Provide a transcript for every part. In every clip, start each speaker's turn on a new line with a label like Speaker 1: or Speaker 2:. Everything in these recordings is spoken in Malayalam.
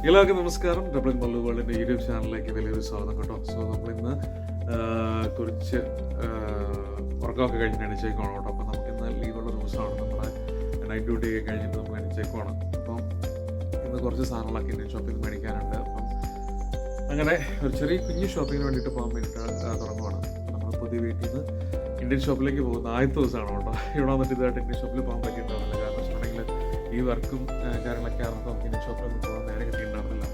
Speaker 1: എല്ലാവർക്കും നമസ്കാരം. ഡബ്ലിൻ മല്ലു വേൾഡിൻ്റെ യൂട്യൂബ് ചാനലിലേക്ക് വലിയൊരു സ്വാഗതം കേട്ടോ. സോ നമ്മളിന്ന് കുറച്ച് വർക്കൊക്കെ കഴിഞ്ഞിട്ട് എണിച്ചേക്കുവാണ് കേട്ടോ. അപ്പോൾ നമുക്കിന്ന് ലീവുള്ള ദിവസമാണ്. നമ്മുടെ നൈറ്റ് ഡ്യൂട്ടി ഒക്കെ കഴിഞ്ഞിട്ട് നമ്മൾ എണിച്ചേക്കുവാണ്. അപ്പം ഇന്ന് കുറച്ച് സാധനങ്ങളൊക്കെ ഇന്ത്യൻ ഷോപ്പിൽ നിന്ന് മേടിക്കാനുണ്ട്. അപ്പം അങ്ങനെ ഒരു ചെറിയ കുഞ്ഞു ഷോപ്പിങ്ങിന് വേണ്ടിയിട്ട് പോകാൻ വേണ്ടിയിട്ട് തുടങ്ങുവാണ്. നമ്മൾ പുതിയ വീട്ടിൽ നിന്ന് ഇന്ത്യൻ ഷോപ്പിലേക്ക് പോകുന്ന ആദ്യത്തെ ദിവസമാണ് കേട്ടോ. ഇവിടെ വന്നിട്ട് ഇതായിട്ട് ഇന്ത്യൻ ഷോപ്പിൽ പോകാൻ പറ്റിയിട്ടുണ്ടാവില്ല. കാരണം വെച്ചിട്ടുണ്ടെങ്കിൽ ഈ വർക്കും കാര്യങ്ങളൊക്കെ ആകുമ്പോൾ നമുക്ക് ഇന്ത്യൻ ഷോപ്പിലൊന്നും പോകാൻ നേരെ കിട്ടിയിട്ടുണ്ടായിരുന്നില്ല.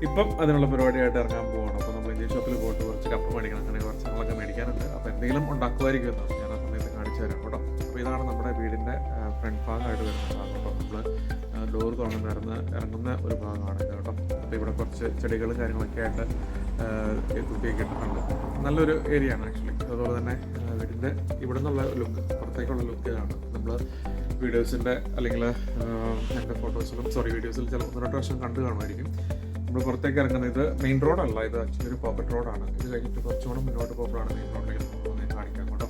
Speaker 1: ഇപ്പം അതിനുള്ള പരിപാടിയായിട്ട് ഇറങ്ങാൻ പോവാണ്. അപ്പോൾ നമ്മൾ ഇന്ത്യൻ ഷോപ്പിൽ പോയിട്ട് കുറച്ച് കപ്പ മേടിക്കണം, അങ്ങനെ കുറച്ച് സാധനങ്ങളൊക്കെ മേടിക്കാനുണ്ട്. അപ്പോൾ എന്തെങ്കിലും ഉണ്ടാക്കുമായിരിക്കും എന്ന് ഞാൻ ആ സമയത്ത് കാണിച്ചു തരാം കേട്ടോ. അപ്പോൾ ഇതാണ് നമ്മുടെ വീടിൻ്റെ ഫ്രണ്ട് ഭാഗമായിട്ട് വരുന്ന ഭാഗം കേട്ടോ. നമ്മൾ ഡോർ തുറന്ന് ഇറങ്ങുന്ന ഒരു ഭാഗമാണ് ഇത് കേട്ടോ. അപ്പോൾ ഇവിടെ കുറച്ച് ചെടികളും കാര്യങ്ങളൊക്കെ ആയിട്ട് കുട്ടിയൊക്കെ ഇട്ടിട്ടുണ്ട്. നല്ലൊരു ഏരിയ ആണ് ആക്ച്വലി. അതുപോലെ തന്നെ വീടിൻ്റെ ഇവിടെ നിന്നുള്ള ലുക്ക്, പുറത്തേക്കുള്ള ലുക്കാണ് നമ്മൾ വീഡിയോസിൻ്റെ അല്ലെങ്കിൽ എൻ്റെ വീഡിയോസിൽ ചിലപ്പോൾ 1-2 വർഷം കണ്ടു കാണുമായിരിക്കും. നമ്മൾ പുറത്തേക്ക് ഇറങ്ങുന്നത് ഇത് മെയിൻ റോഡല്ല, ഇത് ആക്ച്വലി ഒരു പോക്കറ്റ് റോഡാണ്. ഇത് കഴിഞ്ഞിട്ട് കുറച്ചുകൂടെ മുന്നോട്ട് പോകുമ്പോഴാണ് മെയിൻ റോഡിലേക്ക് നമ്മൾ കാണിക്കാം കേട്ടോ.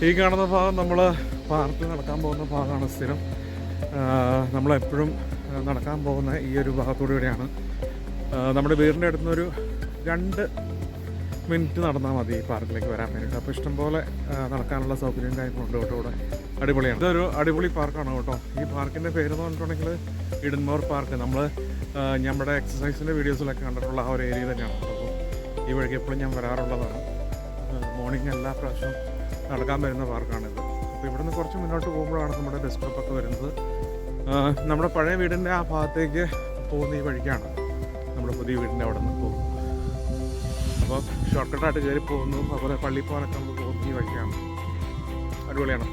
Speaker 1: ഈ കാണുന്ന ഭാഗം നമ്മൾ പാർക്കിൽ നടക്കാൻ പോകുന്ന ഭാഗമാണ്. സ്ഥിരം നമ്മളെപ്പോഴും നടക്കാൻ പോകുന്ന ഈ ഒരു ഭാഗത്തൂടെയാണ്. നമ്മുടെ വീടിൻ്റെ അടുത്തുനിന്നൊരു 2 മിനിറ്റ് നടന്നാൽ മതി ഈ പാർക്കിലേക്ക് വരാൻ വേണ്ടിയിട്ട്. അപ്പോൾ ഇഷ്ടംപോലെ നടക്കാനുള്ള സൗകര്യം കാര്യങ്ങളുണ്ട് കേട്ടോ. ഇവിടെ അടിപൊളിയാണ്. ഇതൊരു അടിപൊളി പാർക്കാണ് കേട്ടോ. ഈ പാർക്കിൻ്റെ പേരെന്ന് പറഞ്ഞിട്ടുണ്ടെങ്കിൽ ഇഡൻമോർ പാർക്ക്. നമ്മൾ നമ്മുടെ എക്സസൈസിൻ്റെ വീഡിയോസിലൊക്കെ കണ്ടിട്ടുള്ള ആ ഒരു ഏരിയ തന്നെയാണ് കേട്ടോ. അപ്പോൾ ഈ വഴിക്ക് എപ്പോഴും ഞാൻ വരാറുള്ളതാണ്. മോർണിംഗ് എല്ലാ പ്രാവശ്യവും നടക്കാൻ വരുന്ന പാർക്കാണിത്. അപ്പോൾ ഇവിടുന്ന് കുറച്ച് മുന്നോട്ട് പോകുമ്പോഴാണ് നമ്മുടെ ബസ് സ്റ്റോപ്പൊക്കെ വരുന്നത്. നമ്മുടെ പഴയ വീടിൻ്റെ ആ ഭാഗത്തേക്ക് പോകുന്ന ഈ വഴിക്കാണ് നമ്മുടെ പുതിയ വീടിൻ്റെ അവിടെ നിന്ന് പോകുന്നത്. അപ്പോൾ ഷോർട്ട് കട്ടായിട്ട് കയറി പോകുന്നു. അതുപോലെ പള്ളിയിൽ പോകാനൊക്കെ നമ്മൾ പോകുന്ന ഈ വഴിക്കാണ്. അടിപൊളിയാണ്.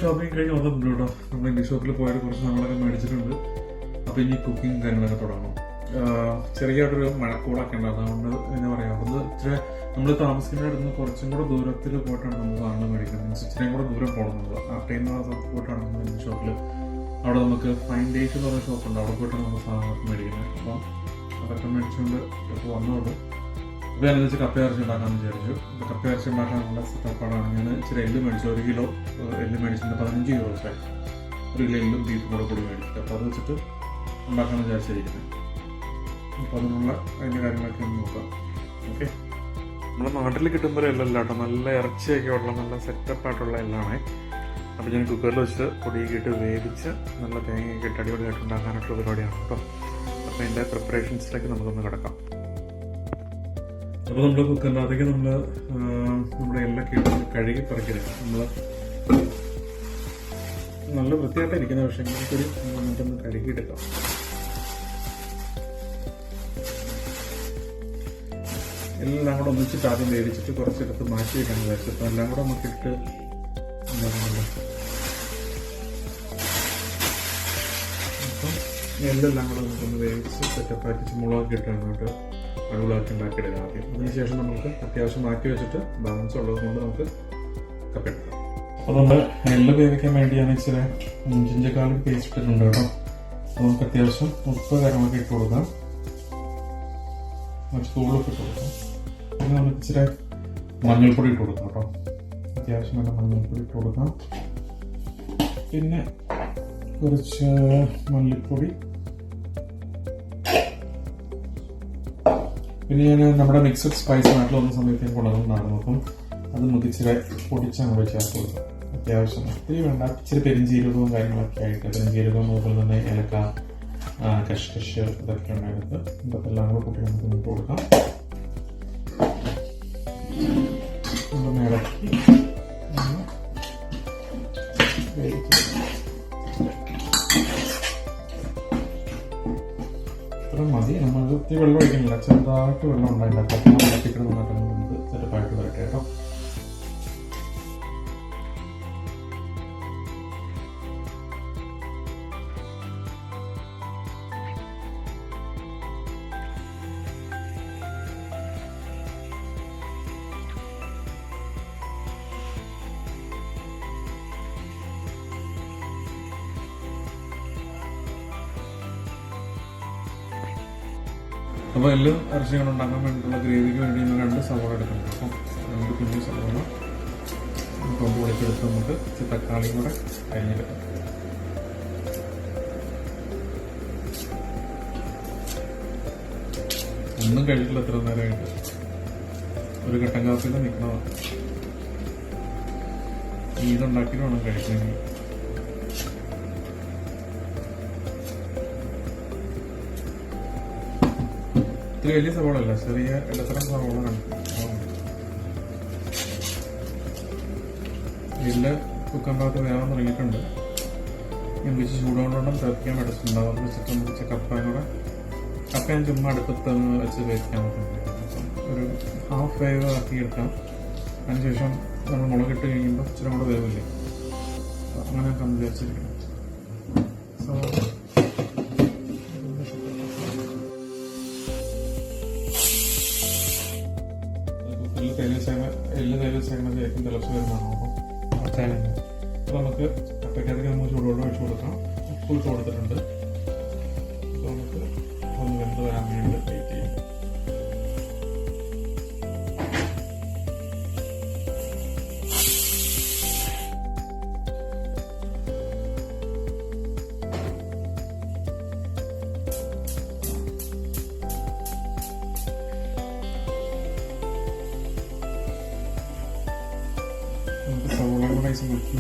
Speaker 1: ഷോപ്പിംഗ് കഴിഞ്ഞ് വന്നിട്ടുണ്ട് കേട്ടോ. നമ്മൾ ഇന്ത്യ ഷോപ്പിൽ പോയിട്ട് കുറച്ച് നമ്മളൊക്കെ മേടിച്ചിട്ടുണ്ട്. അപ്പോൾ ഇനി കുക്കിംഗ് കാര്യങ്ങളൊക്കെ തുടങ്ങണം. ചെറിയൊരു മഴക്കോളൊക്കെ ഉണ്ട്. അതുകൊണ്ട് എന്താ പറയുക, അത് ഇച്ചിരി നമ്മൾ താമസിക്കുന്നിടത്ത് നിന്ന് കുറച്ചും കൂടെ ദൂരത്തിൽ പോയിട്ടാണ് നമ്മൾ സാധനം മേടിക്കുന്നത്. മീൻസ് ഇച്ചിരിയും കൂടെ ദൂരം പോകണം. നമ്മൾ ആ ട്രെയിൻ പോയിട്ടാണ് നമ്മൾ ഇന്ത്യ ഷോപ്പിൽ. അവിടെ നമുക്ക് ഫൈൻ ഡേറ്റ് എന്ന് പറയുന്ന ഷോപ്പുണ്ട്. അവിടെ പോയിട്ടാണ് നമ്മൾ സാധനങ്ങളൊക്കെ മേടിക്കുന്നത്. അപ്പം അതൊക്കെ മേടിച്ചുകൊണ്ട് ഇപ്പോൾ വന്നോളൂ. അപ്പോൾ ഞാനെന്ന് കപ്പ ഇറച്ചി ഉണ്ടാക്കാമെന്ന് വിചാരിച്ചു. ഇപ്പോൾ കപ്പ ഇറച്ചി ഉണ്ടാക്കാനുള്ള സെറ്റപ്പാടാണ്. ഞാൻ ഇച്ചിരി എല്ല് മേടിച്ചു. 1 കിലോ എല്ല് മേടിച്ചിട്ടുണ്ട്. 15 കിലോ ദിവസമായി 1 കിലോ എല്ലും ബീഫും കൂടി മേടിച്ചിട്ട് അപ്പോൾ അത് വെച്ചിട്ട് ഉണ്ടാക്കാമെന്ന് വിചാരിച്ചിരിക്കുന്നത്. അപ്പോൾ അതിനുള്ള അതിൻ്റെ കാര്യങ്ങളൊക്കെ ഒന്ന് നോക്കാം. ഓക്കെ, നമ്മുടെ നാട്ടിൽ കിട്ടുമ്പോൾ എല്ലല്ല കേട്ടോ, നല്ല ഇറച്ചിയൊക്കെ ഉള്ള നല്ല സെറ്റപ്പായിട്ടുള്ള എല്ലാണേ. അപ്പോൾ ഞാൻ കുക്കറിൽ വെച്ച് പൊടിയൊക്കെ ഇട്ട് വേവിച്ച് നല്ല തേങ്ങയൊക്കെ ഇട്ട് അടിപൊളിയായിട്ട് ഉണ്ടാക്കാനായിട്ടുള്ള പരിപാടിയാണ് കേട്ടോ. അപ്പോൾ അതിൻ്റെ പ്രിപ്പറേഷൻസിലേക്ക് നമുക്കൊന്ന് കിടക്കാം. അപ്പോൾ നമ്മൾ കുക്കറിനകത്തേക്ക് നമ്മുടെ എല്ലൊക്കെ ഇട്ട് കഴുകി പറിക്കരുത്. നമ്മൾ നല്ല വൃത്തിയായിട്ടിരിക്കുന്ന പക്ഷേ നമുക്കൊരു നമുക്കൊന്ന് കഴുകിയെടുക്കാം. എല്ലാം കൂടെ ഒന്നിച്ചിട്ട് ആദ്യം വേവിച്ചിട്ട് കുറച്ചെടുത്ത് മാറ്റി വയ്ക്കാൻ വിചാരിച്ചു. അപ്പോൾ എല്ലാം കൂടെ നമുക്കിട്ട് എന്താ പറയുക, അപ്പം എല്ലാം കൂടെ നമുക്കൊന്ന് വേവിച്ച് സെറ്റപ്പാക്കി മുളകൊക്കെ ഇട്ട് അങ്ങോട്ട് അടിപൊളിയാക്കി ഉണ്ടാക്കിയിടുക ആദ്യം. അതിനുശേഷം നമുക്ക് അത്യാവശ്യം മാറ്റി വെച്ചിട്ട് ബാലൻസ് ഉള്ളത് കൊണ്ട് നമുക്ക് കപ്പെടുക്കാം. അപ്പോൾ നമ്മൾ എല്ല് വേവിക്കാൻ വേണ്ടിയാണ് ഇച്ചിരി ജിഞ്ചക്കാലും പേസ്റ്റ് ഇട്ടിട്ടുണ്ട് കേട്ടോ. അപ്പോൾ നമുക്ക് അത്യാവശ്യം ഉപ്പ് കാര്യങ്ങളൊക്കെ ഇട്ട് കൊടുക്കാം. കുറച്ച് തൂളൊക്കെ ഇട്ട് കൊടുക്കാം. പിന്നെ നമുക്ക് ഇച്ചിരി മഞ്ഞൾപ്പൊടി ഇട്ട് കൊടുക്കാം കേട്ടോ. അത്യാവശ്യം നല്ല മഞ്ഞൾപ്പൊടി ഇട്ട് കൊടുക്കാം. പിന്നെ കുറച്ച് മല്ലിപ്പൊടി. പിന്നെ ഞാൻ നമ്മുടെ മിക്സഡ് സ്പൈസ് നാട്ടിൽ വന്ന സമയത്ത് ഞാൻ കൊണ്ടുവന്നിട്ടുണ്ടായിരുന്നു. അപ്പം അത് നമുക്ക് ഇച്ചിരി പൊടിച്ചാൽ കൂടെ ചേർത്ത് കൊടുക്കാം. അത്യാവശ്യം ഒത്തിരി വേണ്ട, ഇച്ചിരി പെരിഞ്ചീരകവും കാര്യങ്ങളൊക്കെ ആയിട്ട്. പെരിഞ്ചീരകവും അതുപോലെ തന്നെ ഏലക്ക, കഷ്കഷ് ഇതൊക്കെ ഉണ്ടായിട്ട് ഇതൊക്കെ എല്ലാം കൂടെ കൂട്ടി നമുക്ക് ഇട്ട് കൊടുക്കാം. ഇളക്കി ഇത്ര മതി. നമ്മൾ ഒത്തിരി വെള്ളം ഒഴിക്കുന്നില്ല, ചെറുതായിട്ട് വെള്ളം ഉണ്ടായില്ല. അപ്പം വെള്ളത്തിക്കിടന്ന് നമുക്ക് സെറ്റപ്പായിട്ട് വരട്ടെ കേട്ടോ. അപ്പോൾ എല്ലാം ഇറച്ചികൾ ഉണ്ടാക്കാൻ വേണ്ടിയിട്ടുള്ള ഗ്രേവിക്ക് വേണ്ടി നമ്മൾ 2 സവാള എടുക്കുന്നുണ്ട്. അപ്പം 2 കുഞ്ഞു സവാള കൊമ്പ് പൊളിച്ചെടുത്ത് നമുക്ക് തക്കാളിയും കൂടെ അരിഞ്ഞെടുക്കാം. ഒന്നും കഴിച്ചിട്ടില്ല എത്ര നേരമായിട്ട്. ഒരു കട്ടൻ കാപ്പിയിൽ നിൽക്കണതാണ്. ഇതുണ്ടാക്കിയിട്ട് വേണം കഴിക്കണമെങ്കിൽ. ഇത് വലിയ സവാള അല്ല, ചെറിയ ഇടത്തരം സവാള ഇതിൽ കുക്കറിനകത്ത് വേഗം തുടങ്ങിയിട്ടുണ്ട്. ഞാൻ വെച്ച് ചൂടുകൊണ്ടോണം തിളപ്പിക്കാൻ പറ്റുന്നുണ്ടാവും. അത് വെച്ചിട്ട് നമുക്ക് കപ്പ ഞാൻ ചുമ്മാ അടുപ്പത്ത് വെച്ച് വേവിക്കാൻ പറ്റുന്നുണ്ട്. അപ്പം ഒരു ഹാഫ് വേവ് ആക്കി എടുക്കാം. അതിനുശേഷം നമ്മൾ മുളകിട്ട് കഴിയുമ്പോൾ ഇച്ചിരി കൂടെ വേവില്ലേ, അങ്ങനെയൊക്കെ നമ്മൾ വിചാരിച്ചിരിക്കണം. എല്ലാം തേയില ചേർക്കുന്നത് ഏറ്റവും തിളച്ച് വരുന്നതാണ്. അപ്പം തേങ്ങ അപ്പോൾ നമുക്ക് കപ്പയ്ക്കകത്തേക്ക് നമുക്ക് ചൂടുവെള്ളം ഒഴിച്ച് കൊടുക്കാം. ഉപ്പ് ഇട്ട് കൊടുത്തിട്ടുണ്ട്. അപ്പോൾ നമുക്ക് ഒന്ന് വെന്ത് വരാൻ വേണ്ടി വെയിറ്റ് ചെയ്യും. സവോള റൈസ് നോക്കി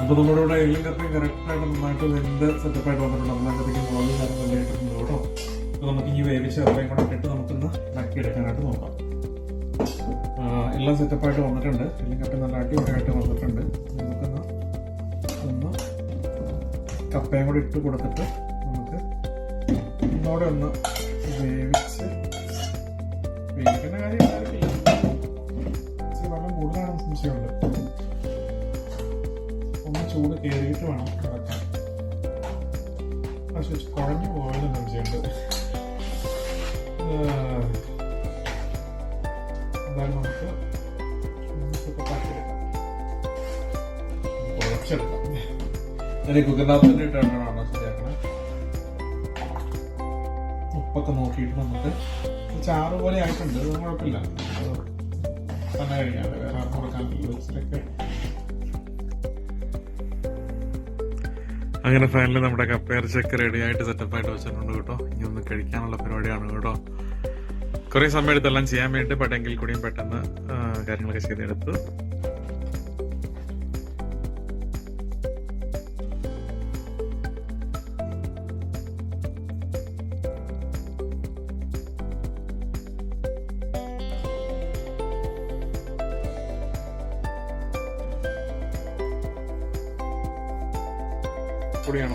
Speaker 1: അപ്പോൾ നമ്മുടെ ഇവിടെ എല്ലും കപ്പയും കറക്റ്റായിട്ട് നന്നായിട്ട് വെന്ത് സെറ്റപ്പായിട്ട് വന്നിട്ടുണ്ട്. നമ്മളതിലേക്ക് മുളകും കാര്യം നല്ല ഇട്ടിട്ടുണ്ട് കേട്ടോ. അപ്പോൾ നമുക്ക് ഈ വേവിച്ച കപ്പയും കൂടെ ഇട്ടിട്ട് നമുക്കൊന്ന് നക്കിയെടുക്കാനായിട്ട് നോക്കാം. എല്ലാം സെറ്റപ്പായിട്ട് വന്നിട്ടുണ്ട്. എല്ലും കപ്പയും നല്ല അടിപൊളിയായിട്ട് വന്നിട്ടുണ്ട്. നമുക്കൊന്ന് കപ്പയും കൂടെ ഇട്ട് കൊടുത്തിട്ട് നമുക്ക് ഒന്നോടെ ഒന്ന് വേവിക്കേണ്ട കാര്യം ഉണ്ടായിരിക്കില്ല. വെള്ളം കൂടുതലാണെന്ന് സംശയമുണ്ട്. ഒന്ന് ചൂട് കയറിയിട്ട് വേണം ഇറക്കാൻ. പക്ഷെ കുഴഞ്ഞു പോയെന്ന് സംശയമുണ്ട്. എന്തായാലും നമുക്ക് കുഴച്ചെടുക്കാം. ഞാൻ കുക്കറിനകത്ത് തന്നെ ഇട്ടാണ് ശരിയാക്കണം. ഉപ്പൊക്കെ നോക്കിയിട്ട് നമുക്ക് ചാറ് പോലെ ആയിട്ടുണ്ട്. അത് കുഴപ്പമില്ല, തന്നെ കഴിക്കാം. വേറെ കൊടുക്കാനുള്ള വെച്ചിട്ടൊക്കെ. അങ്ങനെ ഫൈനലി നമ്മുടെ കപ്പയിറച്ചിയൊക്കെ റെഡി ആയിട്ട് സെറ്റപ്പായിട്ട് വെച്ചിട്ടുണ്ട് കേട്ടോ. ഇനി ഒന്ന് കഴിക്കാനുള്ള പരിപാടിയാണ് കേട്ടോ. കുറേ സമയം എടുത്തെല്ലാം ചെയ്യാൻ വേണ്ടി പെട്ടെങ്കിൽ കൂടിയും പെട്ടെന്ന് കാര്യങ്ങളൊക്കെ ചെയ്തെടുത്തു. പൊടിയാണ്